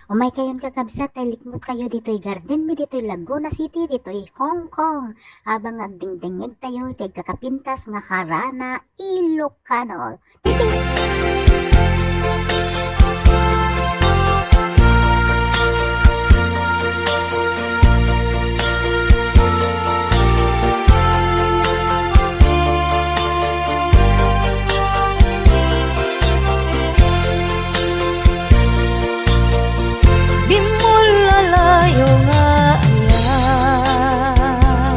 Umay kayon kakabsat ay likmot kayo dito'y Garden mi dito'y Laguna City dito'y Hong Kong. Habang agdingdingig tayo tay kakapintas nga harana Ilocano. Bimulalayo nga ayan,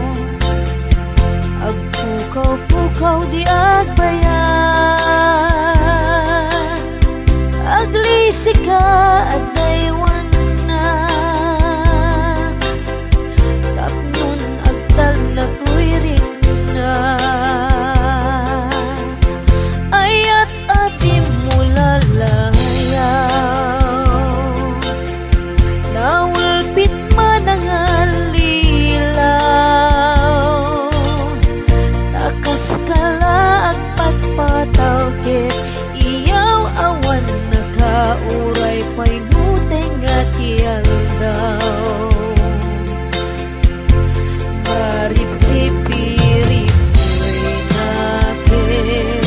agpukaw-pukaw di agbayan, aglisi ka at daywan na, tapnon agtag na tuwiring na, ayat abim mulalayaw. Nawulpit manangal lilaw, takas kala at patpataw ket iyaw awan nakauray pa'y nuteng at daw. Marip-rip-rip-rip nakin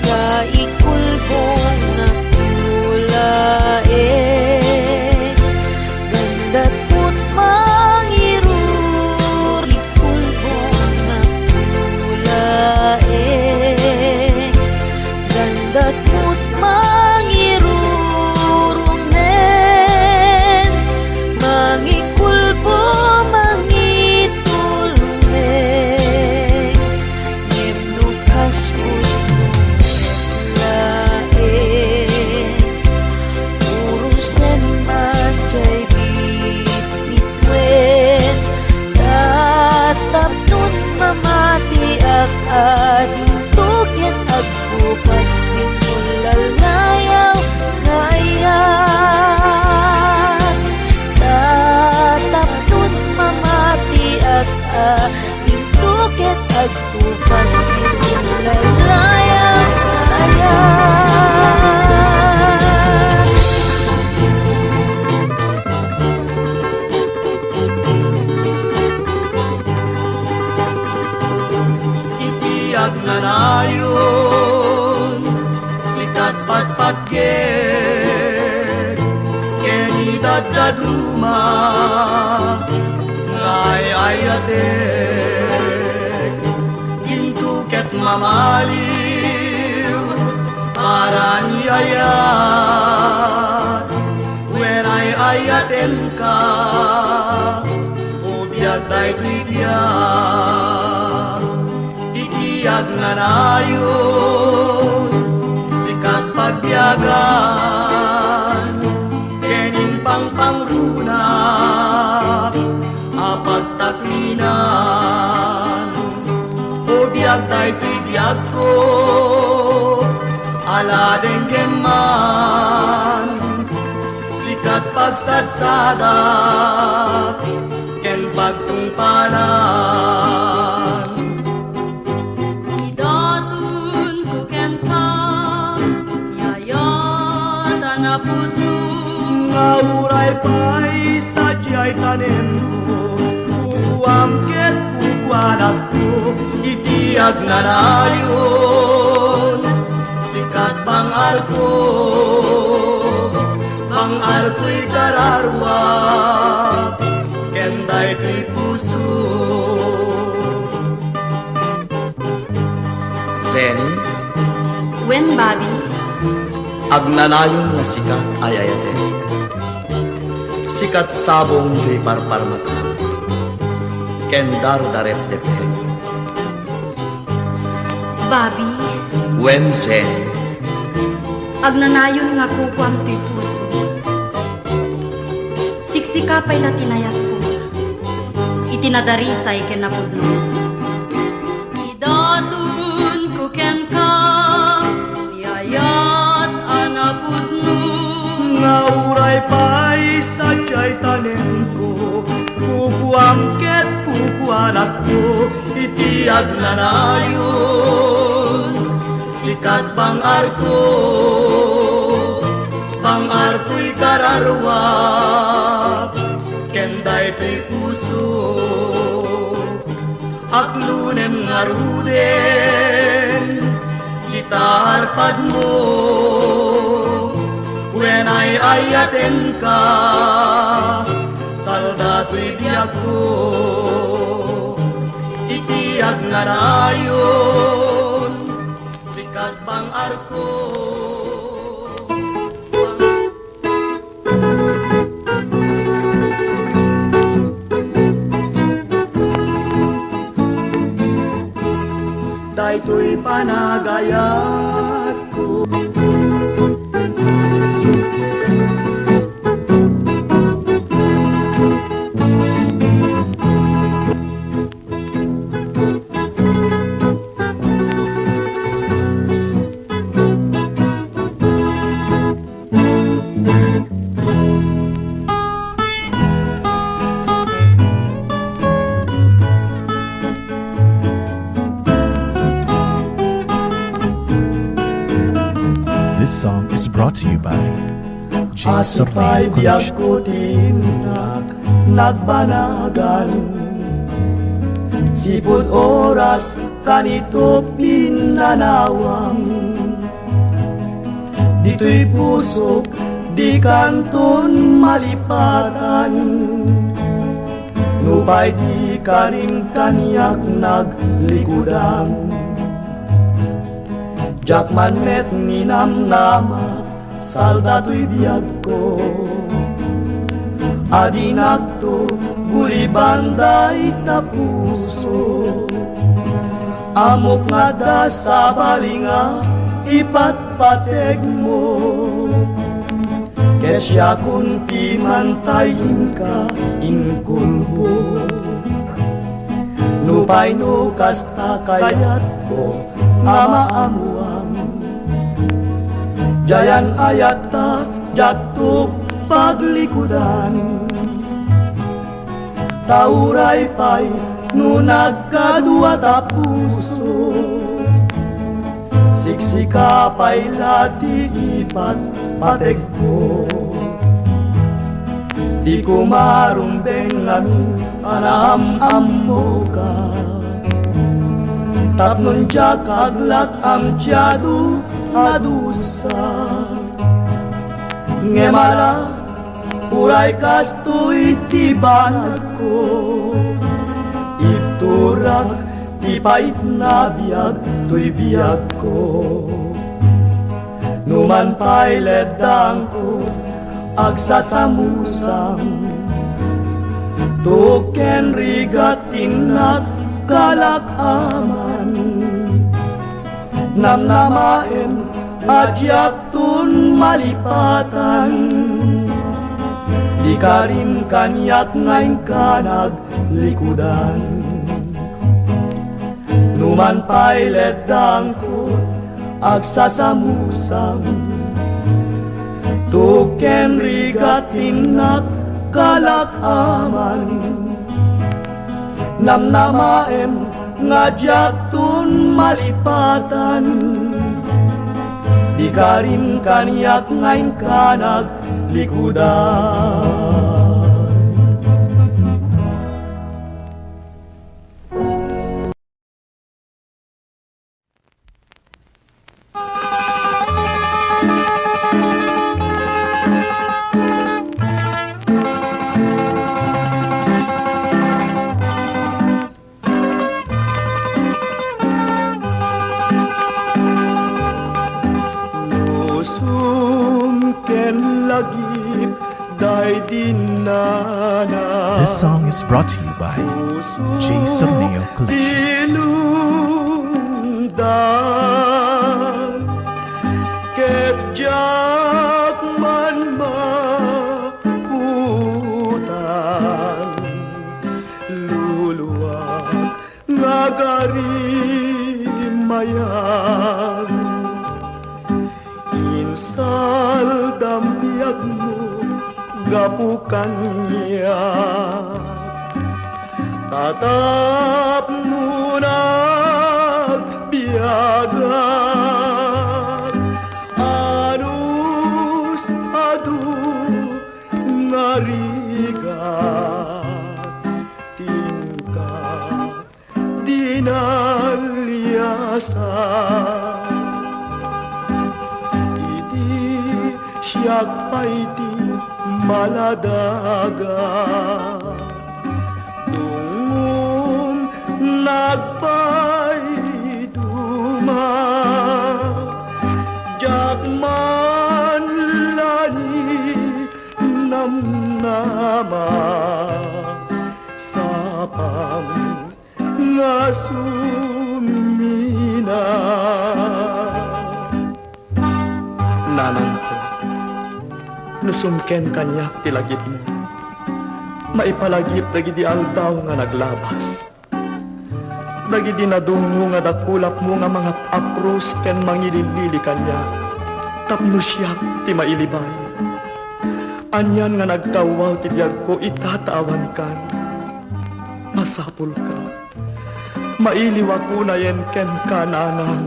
nga ikulbong nakulae. Datput mangirur ikulbong nakulae, datput mangirurong men, mangikulbong mangitulmen, ngem lukas lae, urusen manjay tapnon mamati ak ading tuket agbukas bimulalayaw ngayan. Tapnon mamati ak ading tuket agbukas bimulalayaw ngayan. Nanayon sikat patpatket kenidad daduma ngay ayatek induket mamaliw arani ayat wenay ayaten ka ubiag day tribiyag iyag nga nayon sikat pagbiagan kening pangpangruna apagtaklinan o biag tay tribiyag ko ala dengkeman sikat pagsadsada ken pagtungpanan. Ngauray pa'y sadyay tanem ko, kukuamket kukuanak ko, itiyag na nayon. Sikat pangar ko'y kararwa, kenday ko'y puso. Zen, When Bobby agnanayon nga sikat ay ayate. Sikat sabong di parparmata. Kendar darep depe. Bobby, When Zen, agnanayon nga kukwam ti puso. Siksika pa'y latinayat ko, itinadarisay ken napudno. Idatun ko ken ka, yayat anapudno. Ngauray pa'y sadyay tanem ko, kukuamket kukuanak ko, itiyag na nayon. Sikat pangar ko'y daytoy kararwak ken daytoy puso aklunem nga ruden itarpad mo when ay ayaten ka saldato'y biyag ko itiyag nga rayon sikat bang arko. Daytoy panagayat ko. This song is brought to you by J. Asipay Sorneo biyag Collection. ko tinak nagbanagan sipod oras kanito pinanawang dito'y pusok di kanton malipatan nupay di kanin kanyak naglikudan Jakman met ninamnama saldato'y biyag ko adinagto guli banday ta puso amok nga da sa balinga ipatpateg mo kesya kun pimantayin ka inkulbo nupay no kasta kayat ko amaamuang jayan ayata jatuh paglikudan tauray pay nunag kadua ta puso siksika pay lati ipat patek ko di ko marumbeng amin anam mo ka tapnon jak aglak am jadu adusa ngemala uray kasto itibanat ko iturak ipait na biyag to'y biyag ko numan pa'y ledang ko agsasamusang token rigating kalakaman namnamaen adyak tun malipatan di karin kanyak ngayon ka naglikudan numan pa'y ledang ko agsasamusang token rigatin kalakaman namnamaen ngajak tun malipatan di karin kanyak ngayon ka naglikudan This song is brought to you by J. Sorneo Collection. Ilundan Ketjak man maputan Luluwag ngagarimayan Insal dambiag mo gapukan niya tatap nunag biyagat anus adu marigat tingkat dinalyasan iti siyak pa'y di maladaga tungong nagpa'y duma jakman lani namnama sapam nga sumina nanang ko nusumken kanyak tilagit mo maipalagip dagiti aldaw nga naglabas dagiti nadungo nga dakulap mo nga mga apros ken mangililili kanya tapno siyak ti mailibay anyan nga nagtawag ti biyag ko itatawan kan masapul ka mailiwa ko na yen ken kananang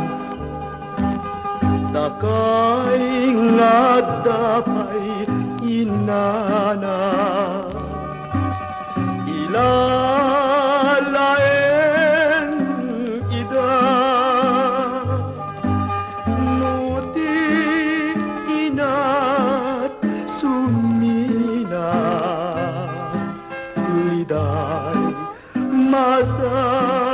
dakay nga dapay inana ilalaen ida nuti inat sumina liday masagaba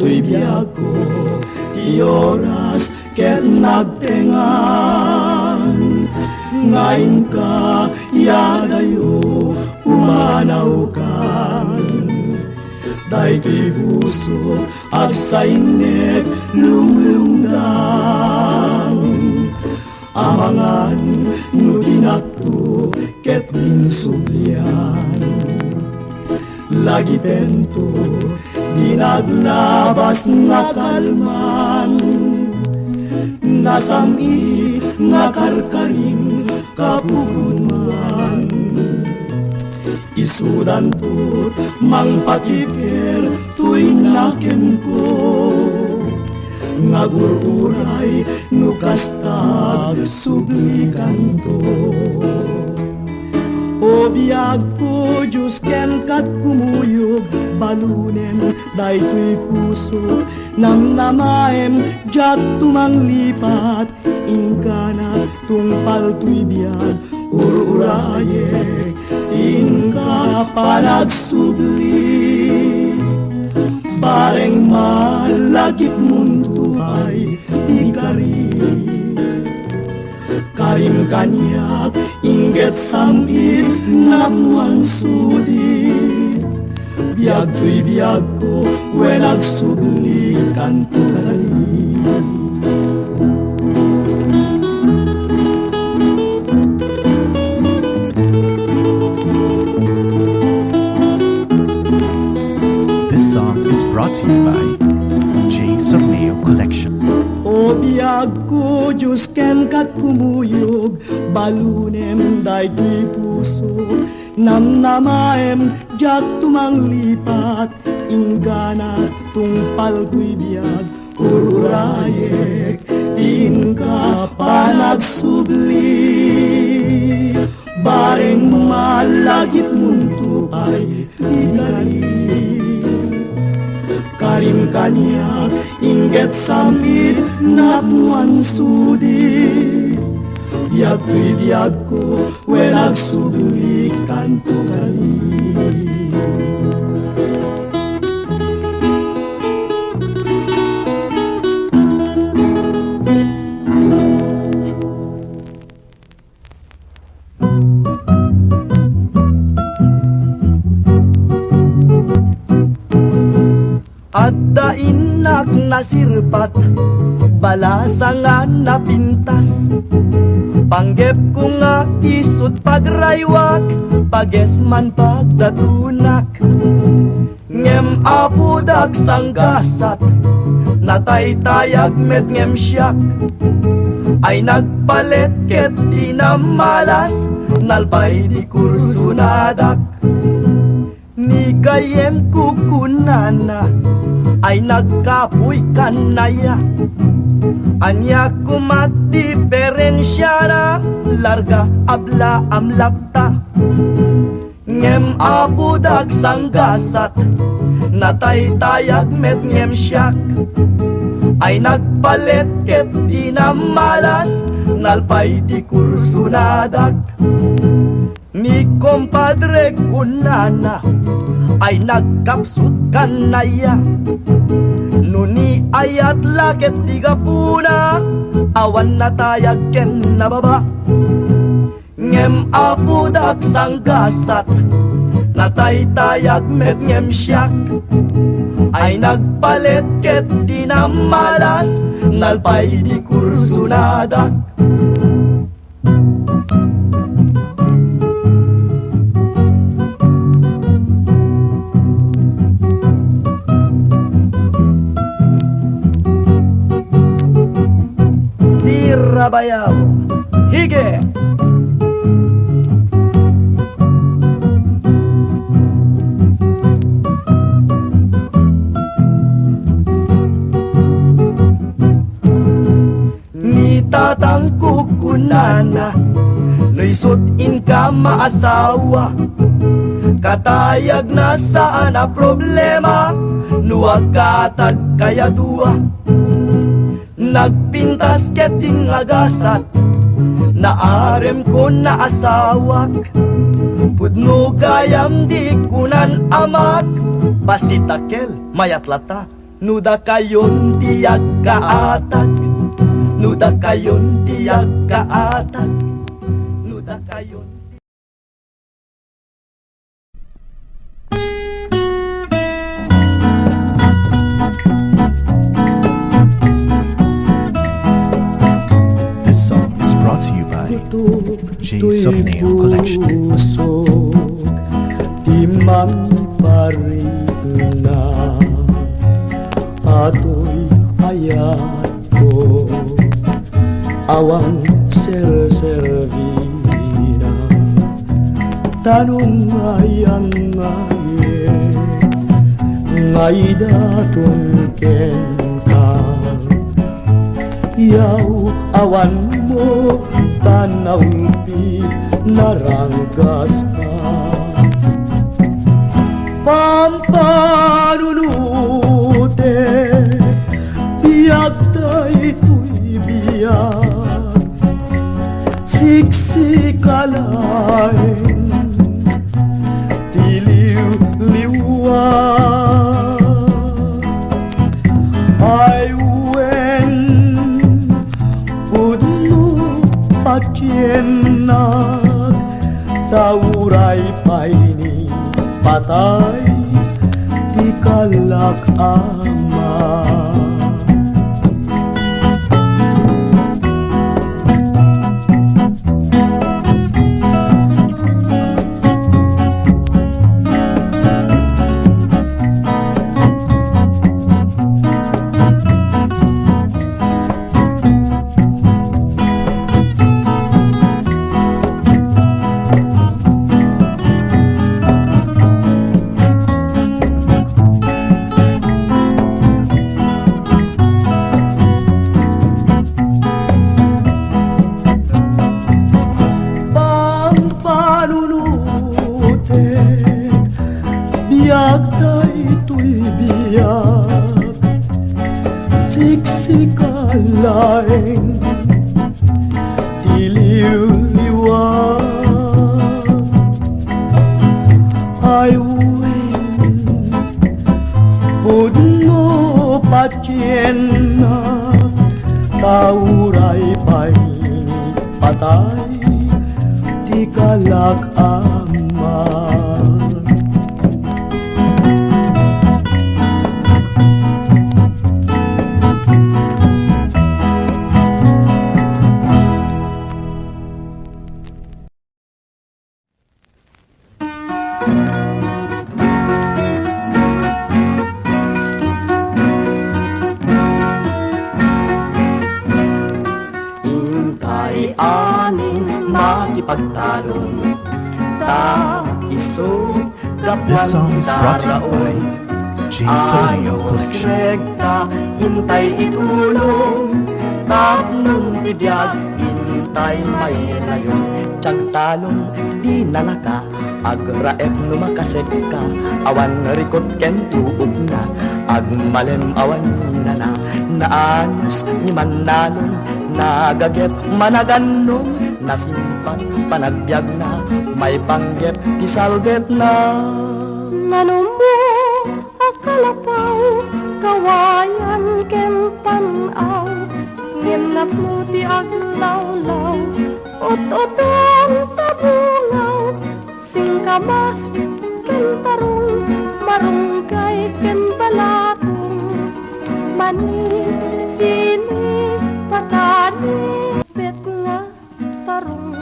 To'y biyag ko, ioras ket nagtengan. Ngayon ka, yadayo, umanaw kan. Dahil puso, agsainet, lumlungdang. Amangan, nuginakto, ket ninsublian. Lagi pento, di naglabas nga kalman nasami nga karkaring kapugunan isudan po mang patiker tuy naken ko nga gururay nukastag sublikan to o biyag ko Diyos ken kat kumuyog balunen daytoy puso namnamaem jak tumanglipat ingkana tungpal tuy biyag ururaye tingka panagsubli bareng malagip mundo ay ikari karim kanyak inget samir napuan sudi biag tuy biag ko wenag subli kanto kali This song is brought to you by J. Sorneo Collection. o biag ko Diyos ken kat kumuyog balunem daytoy puso namnamaem jak tumanglipat ingana tungpal tuy biag ururayek tingka panagsubli bareng malagip mundo ay ikali karim kanyak inget samit napuan sudi biag tuy biag ko wenag subli kanto kali At dainak nasirpat malasa nga napintas. Panggep ko nga isut pagraywak, pages man pagdatunak. Ngem apudak sanggasat, nataytayag met ngem siyak. Ay nagpalet ket di na malas, nalpay di kursunadak. Ni gayem kukunana, ay nagkapuy kanaya. Anya kumat diferensya na, larga abla amlakta. Ngem apudak sanggasat, nataytayag met ngem siyak. Ay nagpalet ket di na malas, nalpay di kursunadak. Ni kompadre kunana, ay nagkapsut kanaya. Nuni ayat laket tiga puna, awan natayag ken nababa. Ngem apudak sanggasat, nataytayag met ngem siyak. Ay nagpalet ket di na malas, nalpay di kursunadak. Tirabayaw, hige! Tatang kukunana, luisot in ka maasawa. Katayag na saan na problema, nuwag katag kaya duwa. Nagpintas keting agasat, naarem ko na asawak. Pudno gayam di kunan amak, pasitakel mayatlata, nuda kayon tiyag kaatag. Nuda kayon tiyag kaatag, nuda kayon. This song is brought to you by J. Sorneo Collection. Di man parin na ato'y hayat ko. Awan ser-servina, tanong ayang ngayon, ngay daton ken ka. Yaw awan mo, tanaw pi naranggas ka. Pampanunute, biyak tayo biyak. Siksikalain, diliw-liwan. Ay wen, pudno pakienak, tauray paini, patay, di kalak ama. Biyak ito'y biyak, siksikalain, diliw-liwan. Ay uwin, pudno pakienak, tauray paini, patay, di kalak ama. makipagtalon. Ta iso This song is brought to you by J. Sorneo Collection. Rekta, hintay itulong. Tatlong bibiyag, hintay may layon. Tiyag talon, di nalaka. Agraep no makasek ka. Awan rikot ken tuog na. Agmalem awan na. Naanos ni manalon. Nagagep managanong. Nasimpan panagbiag na. May panggep isalgep na. Nanumo akalapaw, kawayan ken panaw, ngem napnuti aglawlaw, ot-otong tabungaw, singkamas ken tarong, marunggay ken balatong, mani sini patani, bet nga tarong,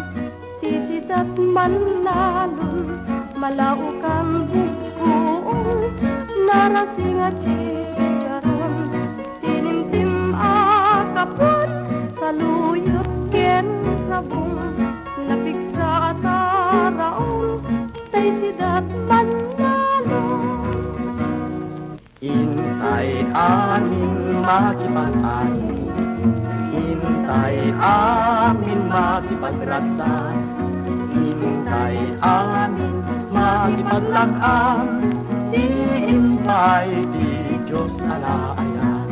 tisidat manlalon, malaukan bukuong narasing at chicharon, tinimtim akapon sa luyot ken rabong, napigsa at araon tay sidat manlalon. Intay amin makipag-ani, intay amin makipagraksa, intay amin makipaglag-an, di intay di Diyos alaayan.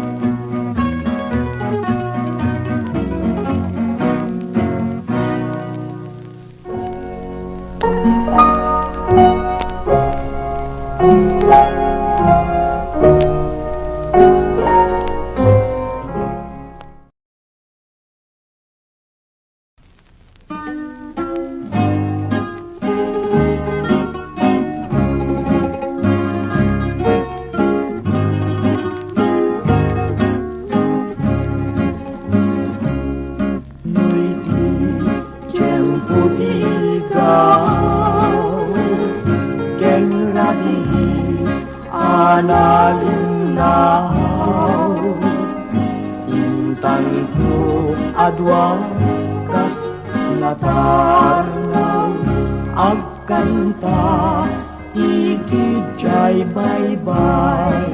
Analinaw Intan ko adwa kas natarnaw Agkanta ikijay bye-bye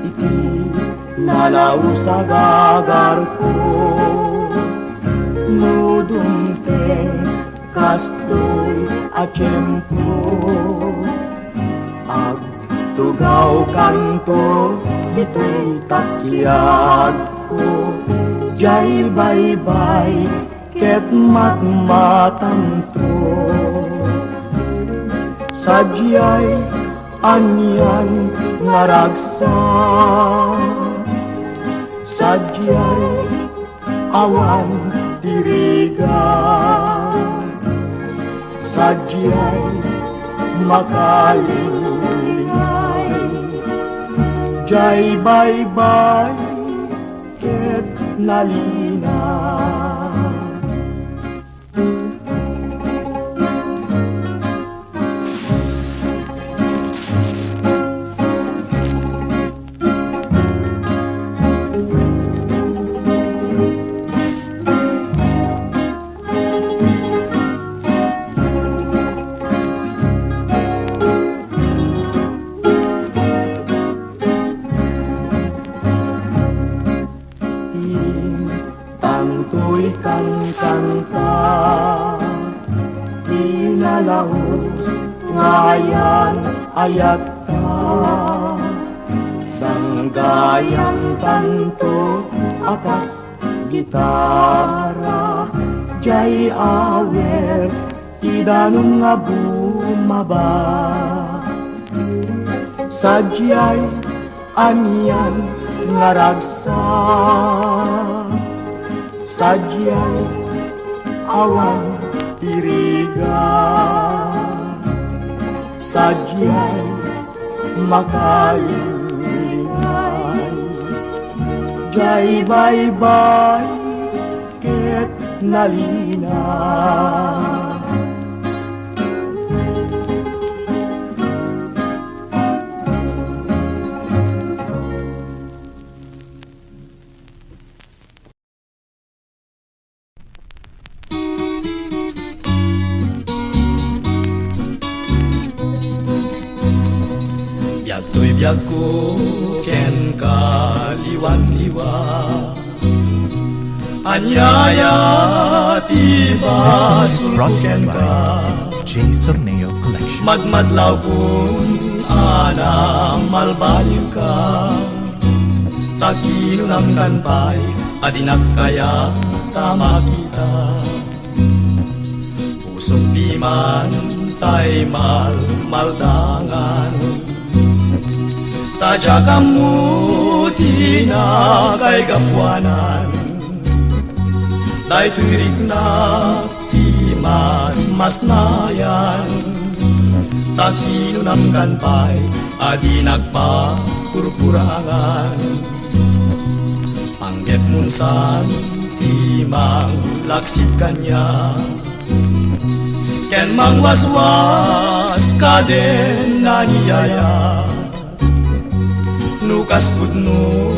Iti nalaw sa gagar ko Nudumpeng kastoy at tiyempo Tugaw kanto, dito'y takyag ko Jay bye-bye, ket matmatanto Sadyay, anyan ngaragsa Sadyay, awan diriga Sadyay, makaling Jay bye-bye, ket nalina Tanto'y kantanta Inalaos ngayan ayat ka Danggayan tanto akas gitara Jay awer idanong nga bumaba Sadyay anyan ngaragsa Sadyay awan tiriga Sadyay makalingay Jay bye-bye ket nalina biyag ko ken kaliwan-liwa. Anyaya ti This song is basul brought ko to you ken ka. by J. Sorneo Collection. Magmadlaw kun ana malbaliw ka. Takinunam kanpay adinak kaya tama kita. Pusong piman tay maldangan. Tadya kamu tina kay kapwanan. Day tuirik na ti mas nayan. Takinunam kanpay adi nagpapurpurangan. Panggep munsan timang laksit kanya. Ken mangwaswas ka din naniyaya. Nukas pudno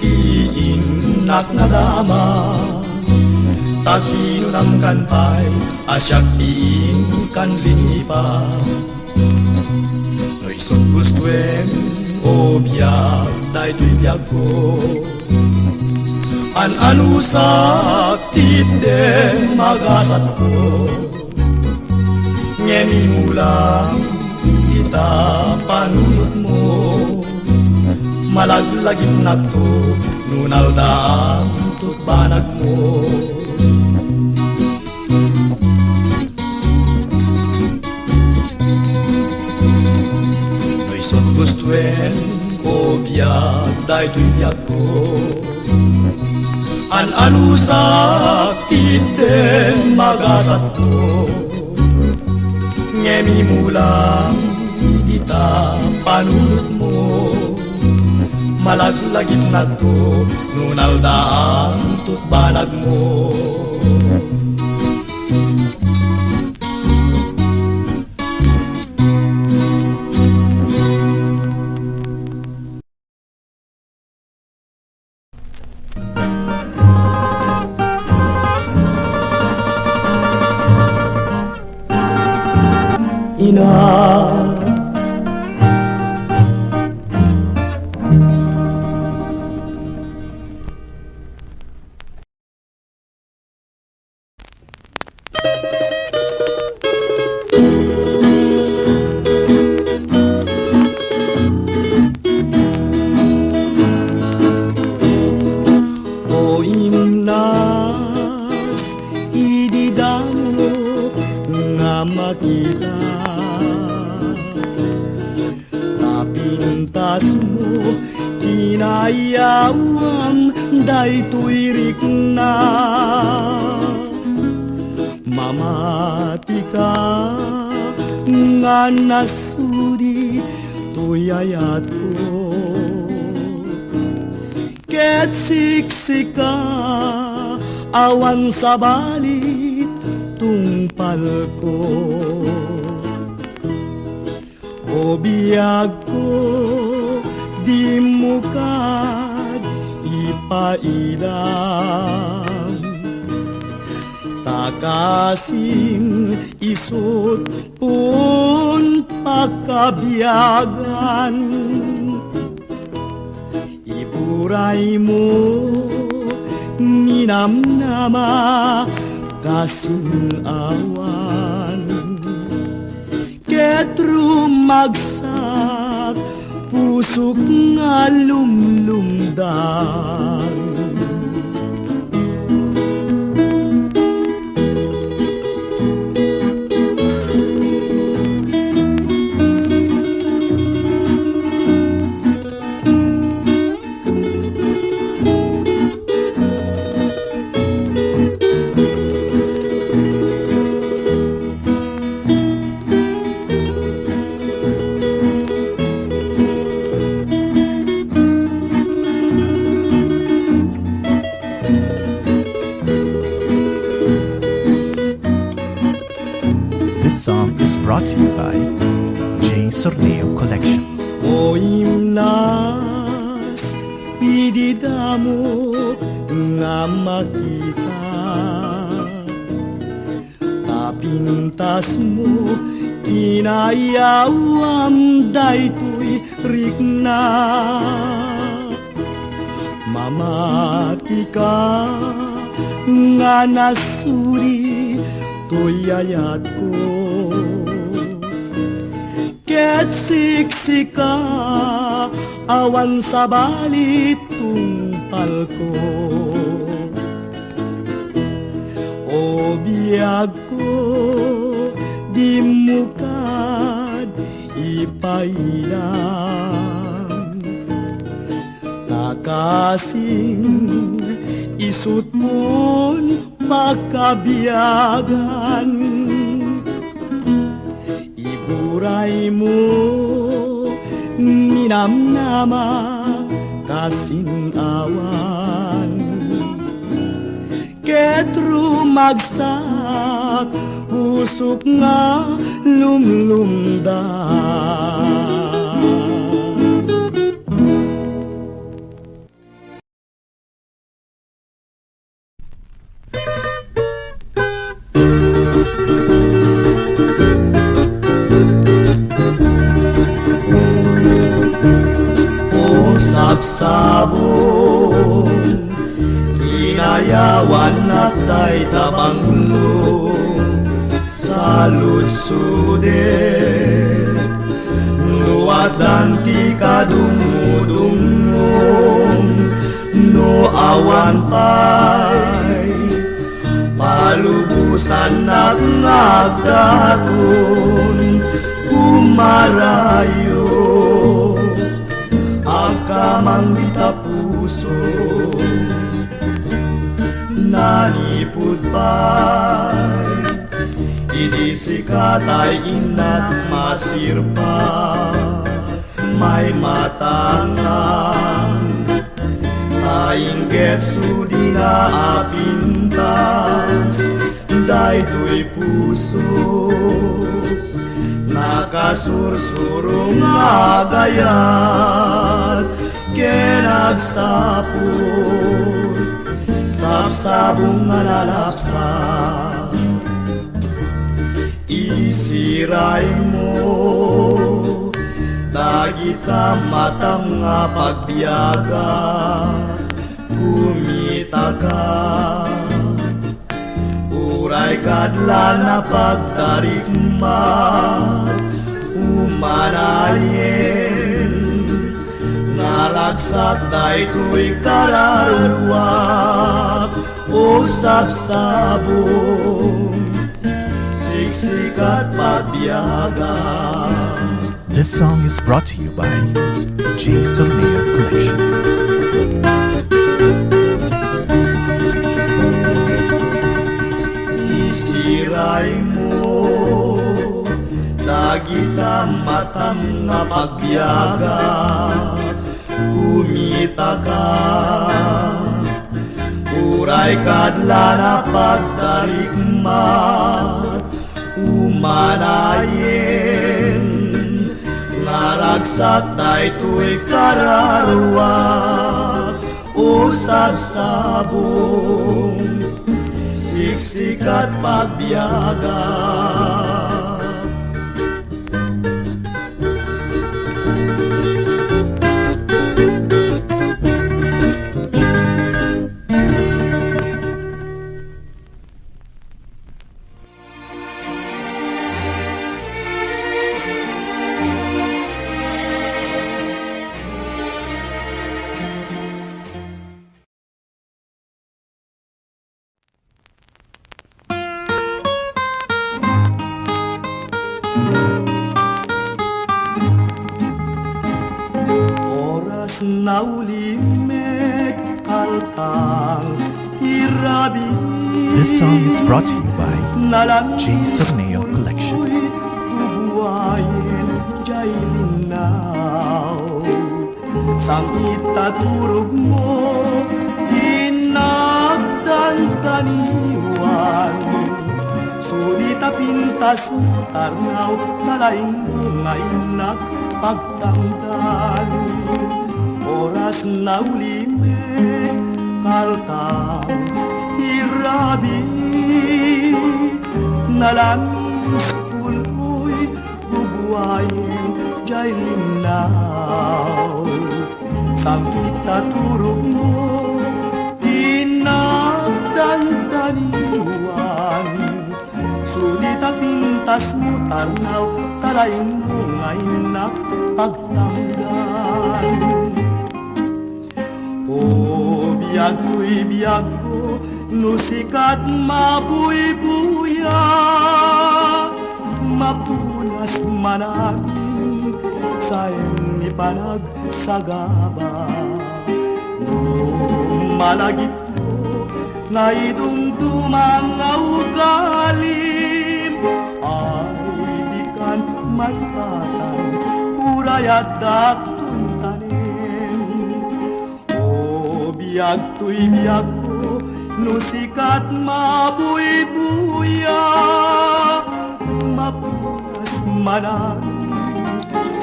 iinak na dama. Takinunam kanpay asyak iin kan linipa. No isot gustuen o biyak day tuy biyak ko. An-anusak titde magasat ko. Ngeni mulang kita panunod mo. Malaglagit na to nunal daang tutbanag mo. No'y gustuen ko biyak day tuy biyak ko. An-anusak titde magasat ko. Ngemi mulang ita panunod mo. Malaglagit na to nunal daang tutbanag mo. Ina, o imnas ididamo nga makita. Tapintas mo kinayawang daytoy rikna. Mamati ka nga nasudi tuyayat ko. Ket siksika awan sa balit tungpal ko. O biyag ko di mo kad ipaidam. Takasim isot pun pakabiyagan. Iburay mo ninamnama kasin awan. Ket rumagsak pusok nga lumlumdan. This song is brought to you by J. Sorneo Collection. O imnas ididamo nga makita. Tapintas mo inayawam daytoy rikna mamati ka nga nasuri tuyayat ko ket siksika awan sa balit tungpal ko o biyag ko di mukad ipailang takasing isut pun pagkabiyagan iburay mo minamnama kasinawan ket rumagsak pusok nga lumlumdan. Sabon inayawan at tay tabanglo salud-sudet luwatan ti kadumudumong no awan pay palubusan at nagdaton umarayo akamang puso nalipod pa'y idi sikatay inat masirpa may matangang tayong getso di na apintas daytoy puso nakasursurong agayat kenagsapon sabsabong nalalapsa isiray mo dagita matang nga pagbiyaga kumita ka uray kadla na pagtarikma umanayin naragsak daytoy kararwak o sabsabong siksikat pagbiyaga. This song is brought to you by J. Sorneo Collection. Isiray mo dagita matang nga pagbiyaga kumita ka uray kadla na pagtarikmat umanayin naragsak daytoy kararwak o sabsabong siksikat pagbiyaga. Oras na ulimek kaltang irabi. This song is brought to you by J. Sorneo Collection. Tubuayin jay linaw sang itaturog mo inagdantaniwan sulita pintas tarnaw dalaing bunga inak pagtamdan oras na ulime kaltang irabi nalamis puloy bubuayin jay kulay linaw. Sangkit at hurog mo, inagdaldaniwan. Sulit at pintas mo, tarlaw, talayin mo ngayon na pagtanggal. O biyag ko, nusikat mabuy-buya, mapunas manangin sa ni panagsagaba. No malagip mo na idumdumang ugalim, ay di kan may patay, uray at daktong tanim. O biyag ko, nusikat mabuy-buya, mapunas manangin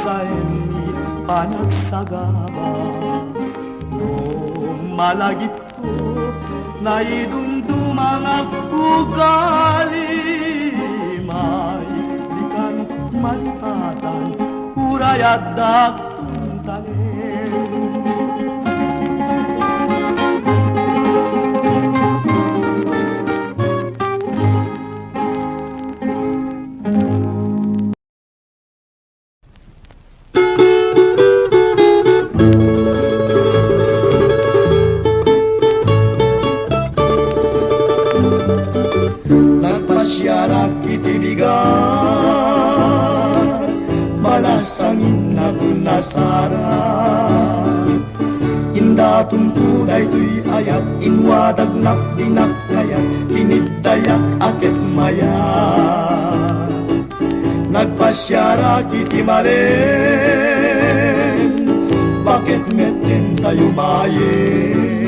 sa ni panagsagaba. No malagip ko na idumdumang ugali, may di kan malipatan, uray at daktong tanim. Nagpasyarak kitibigan, malasangin na kunasara. Inda tuntunay tuy ayat, inwadag nakdinak kayat, tinidayak akit maya. Nagpasyara kiti malen, bakit metin tayo mayin?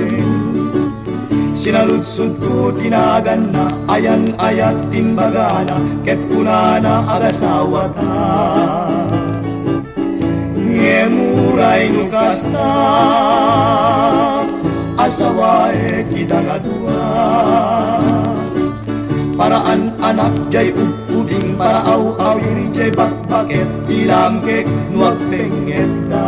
Sinaludsud ko tinagan na, ayan ayat timbagana, ket kunana agasawa ta. Ngemuray nukasta, asawae kita nga dua. Paraan anak jay ubing, para aw-awir jay bakbaket, ilangkek nuwag pengeta.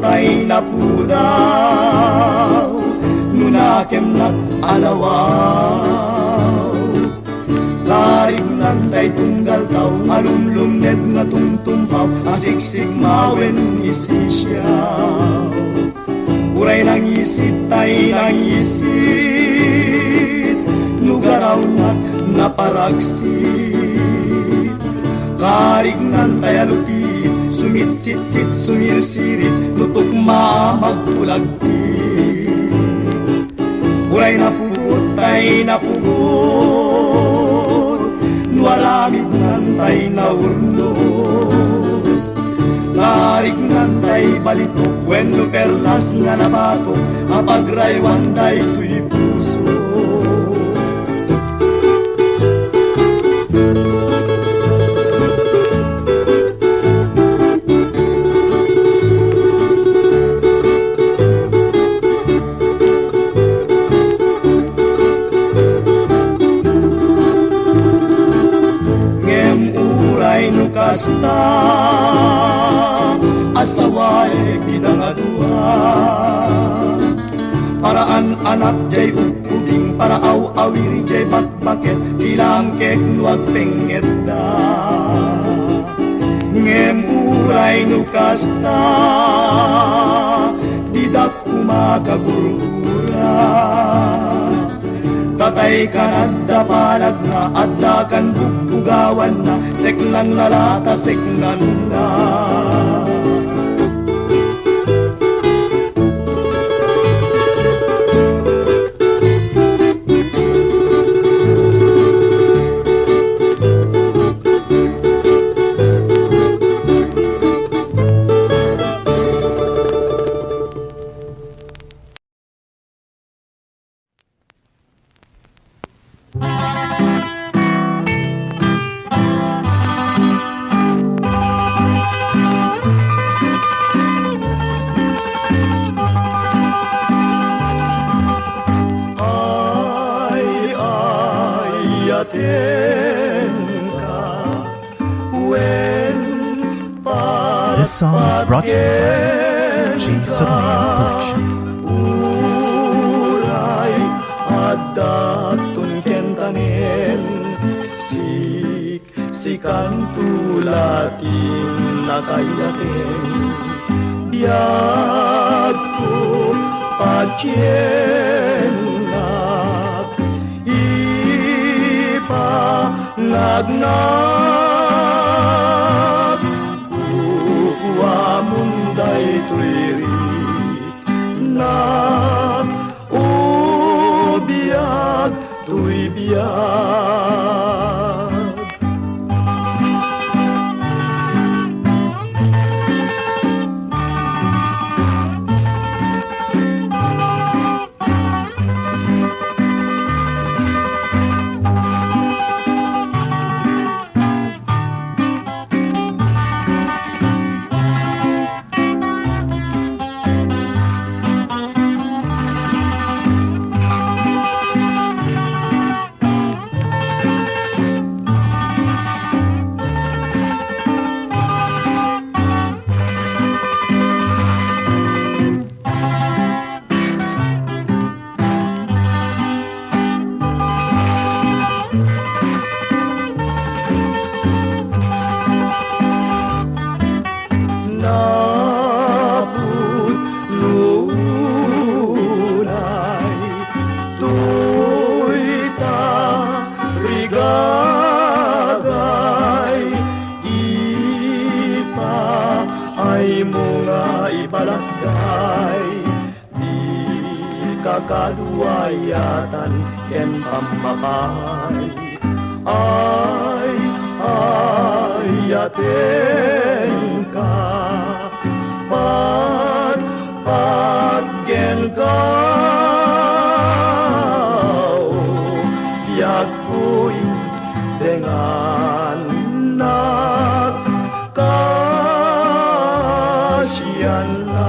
Tay napudaw, nunakem nak alawaw. Karig nantay tunggal tao, alumlumned na tungtumpaw, asiksik mawen isisyaw. Uray nang isit, tay nang isit, nugaraw nak naparagsit. Karig nantay alutit, sumitsit-sit, sumirsirit, tutok magpulagpit. Uray napugot, tay napugot, nuaramid nantay naurnos. Karig nantay balitok, wenno perlas nga nabatok, apagraywan day tuy puso. Kasta asawae kita nga dua. Paraan anak jay ubing, para aw-awiri jay bakbaket, ilangkek nuwag pengeta. Ngem uray no kasta, didak umakagurura. Tatay ka nadda palag na, adda kan bugawan na, seknan na lata, seknan na. brought to you by J. Sorneo Collection. Uray at datun kentanen sikan tulatin nakayaten biag ko pacienak ipangagnak kukuha munday tulirik nak biag tuy biag nabut nunay tuita rigagay ipa ay mga ibalagay di kakaduayatan ken pampapay ay ayaten ka paggen ka biag ko'y dengan nagkasyan na.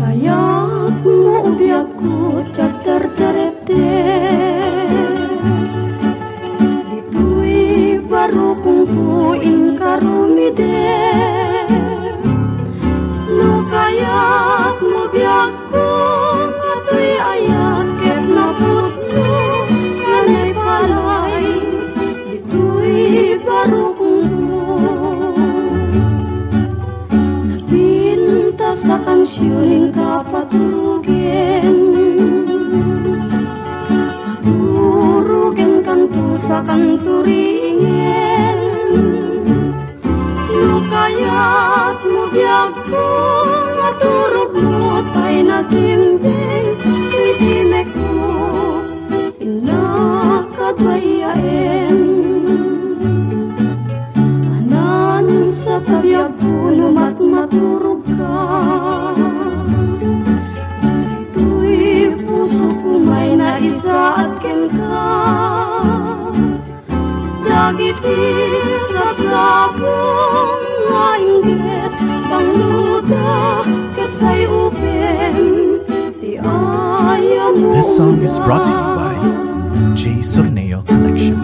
Kaya't mo ubiag ko tiyag terterete dito'y baro kong puin karumide no kaya't mo biag ko ngato'y ayak ket naputno kanay palay dito'y baro kong napinta sa kansyoning kapatulugin maturugen kanto sa kanturingen no kaya't mo biag ko maturog mo tay nasimbing itimek mo inakadwayaen anan sa tabiag ko numat maturog ka dito'y puso ko may naisa at ken ka dagiti sapsapong nga inggit pangluda ket say upem ti ayam mo. This song is brought to you by J. Sorneo Collection.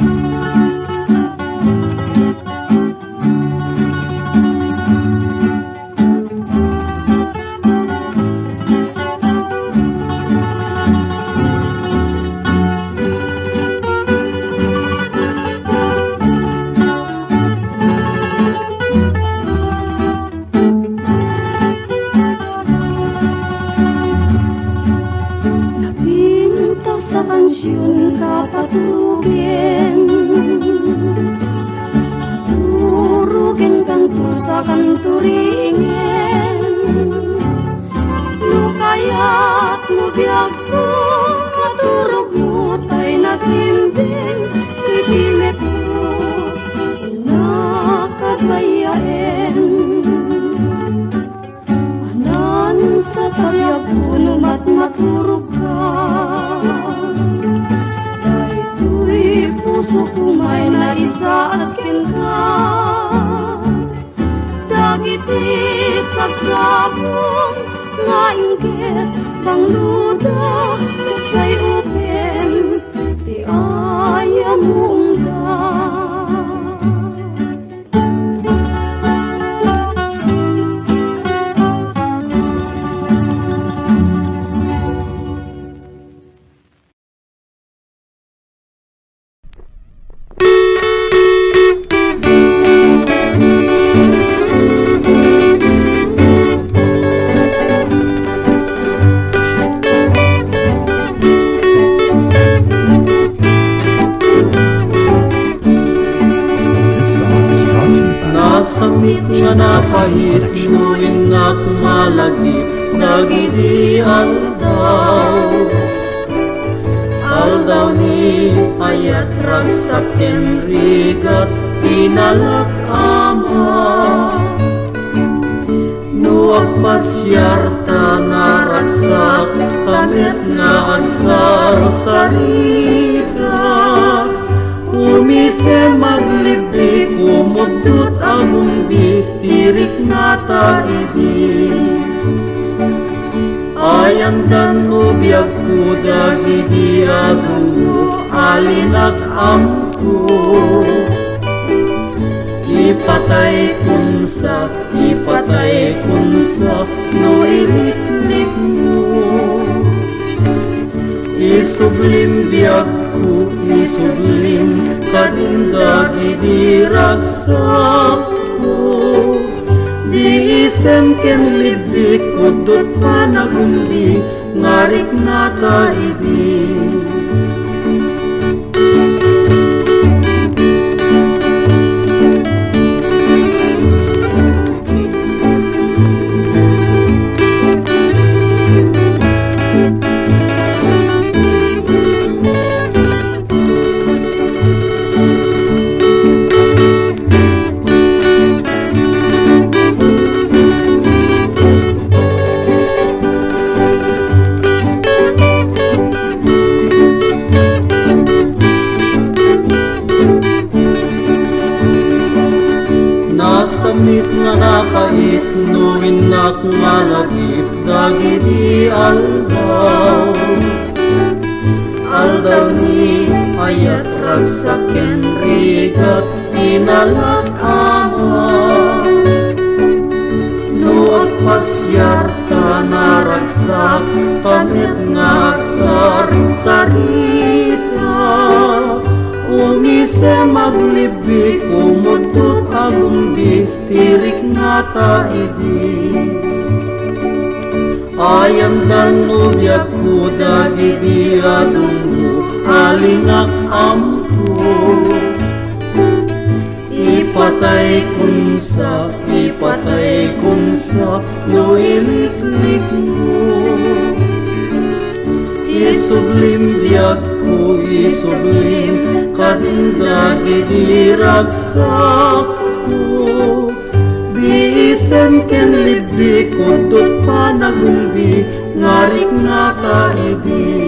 Napinta sa kansyon kapatugin maturugen kanto sa kanturingen no kaya't mo biag ko maturog mo tay nasimbing itimet mo inakadwayaen anan sa tabiag ko numat puro ka. Dahito'y puso ko may naisaakin ka. Dagiti sabsabong nga inggit bangluda sa'y upem ti ayam mong da. This song is brought to you by Nasamit nga napahit, nuin at malagi, dagiti aldaw. Aldaw ni ayat ragsaken rigat, pinalak ama. Nuag pasyarta naragsak, tamit na agsar sarita. Umise maglibi, kumudot agumbi, tirik na taidi. Ayandan ubiyag ko dagiti agundo, alinak amko. Ipatay kunsa, no iliklik mo. Isublim biyag ko, isublim kadindagi di ragsak ko. Di isem ken libik, udot pa nagumbi, ngarik na taidi. Nasamit nga napait, nuin at malagip, dagiti aldaw. Aldaw ni ayat ragsaken rigat, pinalak ama. Nuag pasyarta naragsak, tamit nga agsar sarita. Umise maglibi, kumudot agumbi, tirik na taidi. Ayam dan ubiyag ko dagiti adunggo, alinak amko. Ipatay kunsa, no iliklik mo. Isublim biyag ko, isublim kadindagi di ragsak ko. Di isem ken libik, udot pa nagumbi, ngarik na taidi.